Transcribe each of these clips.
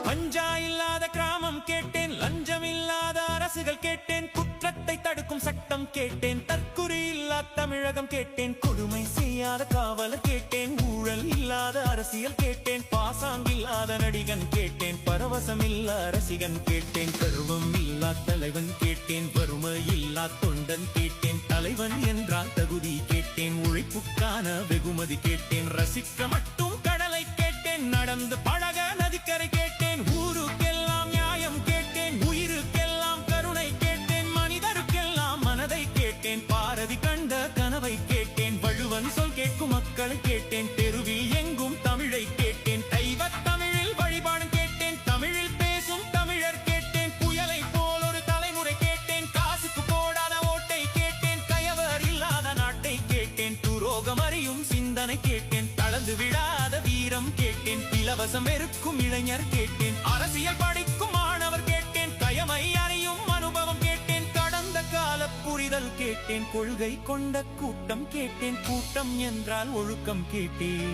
பஞ்சா இல்லாத கிராமம் கேட்டேன், லஞ்சம் இல்லாத அரசுகள் கேட்டேன், குற்றத்தை தடுக்கும் சட்டம் கேட்டேன், தற்குறி இல்லா தமிழகம் கேட்டேன், கொடுமை செய்யாத காவலர் கேட்டேன், ஊழல் இல்லாத அரசியல் கேட்டேன், பாசாங்கில்லாத நடிகன் கேட்டேன், பரவசம் இல்லா ரசிகன் கேட்டேன், கருவம் இல்லா தலைவன் கேட்டேன், வறுமை இல்லா தொண்டன் கேட்டேன், தலைவன் என்றால் தகுதி கேட்டேன், உழைப்புக்கான வெகுமதி கேட்டேன், ரசிக்க மட்டும் கடலை கேட்டேன், நடந்து பழக நதிக்கரை கேட்டேன், ஊருக்கெல்லாம் நியாயம் கேட்டேன், உயிருக்கெல்லாம் கருணை கேட்டேன், மனிதருக்கெல்லாம் மனதை கேட்டேன், பாரதி கண்ட கனவை கேட்டேன், வள்ளுவன் சொல் கேட்கும் மக்களை கேட்டேன், தெருவில் எங்கும் தமிழை கேட்டேன், தெய்வ தமிழில் வழிபாடு கேட்டேன், தமிழில் பேசும் தமிழர் கேட்டேன், புயலை போல் ஒரு தலைமுறை கேட்டேன், காசுக்கு போடாத ஓட்டை கேட்டேன், கயவர் இல்லாத நாட்டை கேட்டேன், துரோகம் அறியும் சிந்தனை கேட்டேன், தளர்ந்து விடாத வீரம் கேட்டேன், இலவசம் வெறுக்கும் இளைஞர் கேட்டேன், அரசியல் படிக்கும் மாணவர் கேட்டேன், கயமை அறியும் அனுபவம் கேட்டேன், கடந்த கால புரிதல் கேட்டேன், கொள்கை கொண்ட கூட்டம் கேட்டேன், கூட்டம் என்றால் ஒழுக்கம் கேட்டேன்,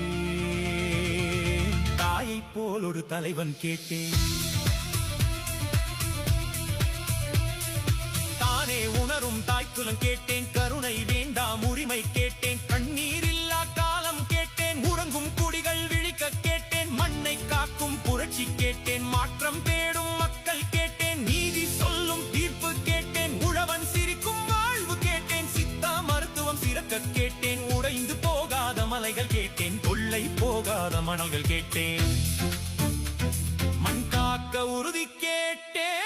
தாயை போல் ஒரு தலைவன் கேட்டேன், தானே உணரும் தாய்க்குலம் கேட்டேன், கருணை வேண்டாம் உரிமை கேட்டேன், கண்ணீர் இல்லா காலம் கேட்டேன், உறங்கும் குடிகள் விழிக்க கேட்டேன், மண்ணை காக்கும் புரட்சி கேட்டேன், மாற்றம் தேடும் மக்கள் கேட்டேன், நீதி சொல்லும் தீர்ப்பு கேட்டேன், உழவன் சிரிக்கும் வாழ்வு கேட்டேன், சித்தா மருத்துவம் சிறக்க கேட்டேன், உடைந்து போகாத மலைகள் கேட்டேன், கொள்ளை போகாத மணல்கள் கேட்டேன், மண் காக்க உறுதி கேட்டேன்,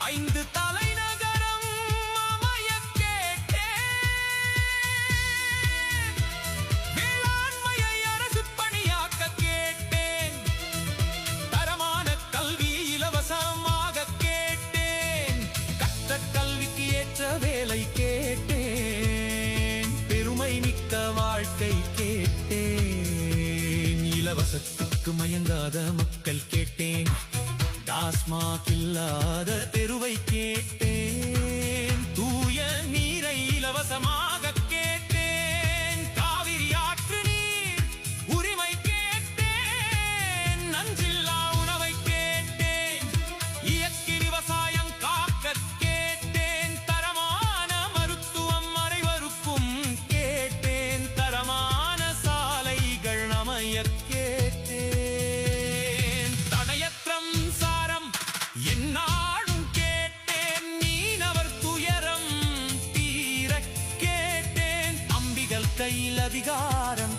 5 தலைநகரம் அமைய கேட்டேன், வேளாண்மையை அரசு பணியாக்க கேட்டேன், தரமான கல்வி இலவசமாக கேட்டேன், கற்ற கல்விக்கு ஏற்ற வேலை கேட்டேன், பெருமை மிக்க வாழ்க்கை கேட்டேன், இலவசத்துக்கு மயங்காத மக்கள் கேட்டேன், டாஸ்மாக் இல்லாத தெருவை கேட்டேன், தூய நீரை இலவசமாக கேட்டேன், காவிரி ஆற்று நீர் உரிமை கேட்டேன், நஞ்சில்லா உணவை கேட்டேன், இயற்கை விவசாயம் காக்க கேட்டேன், தரமான மருத்துவம் அனைவருக்கும் கேட்டேன், தரமான சாலைகள் அமைய கேட்டேன், தடையற்றம் சாரம் என்னாடும் கேட்டேன், மீனவர் துயரம் தீர கேட்டேன், அம்பிகள் கையில் அதிகாரம்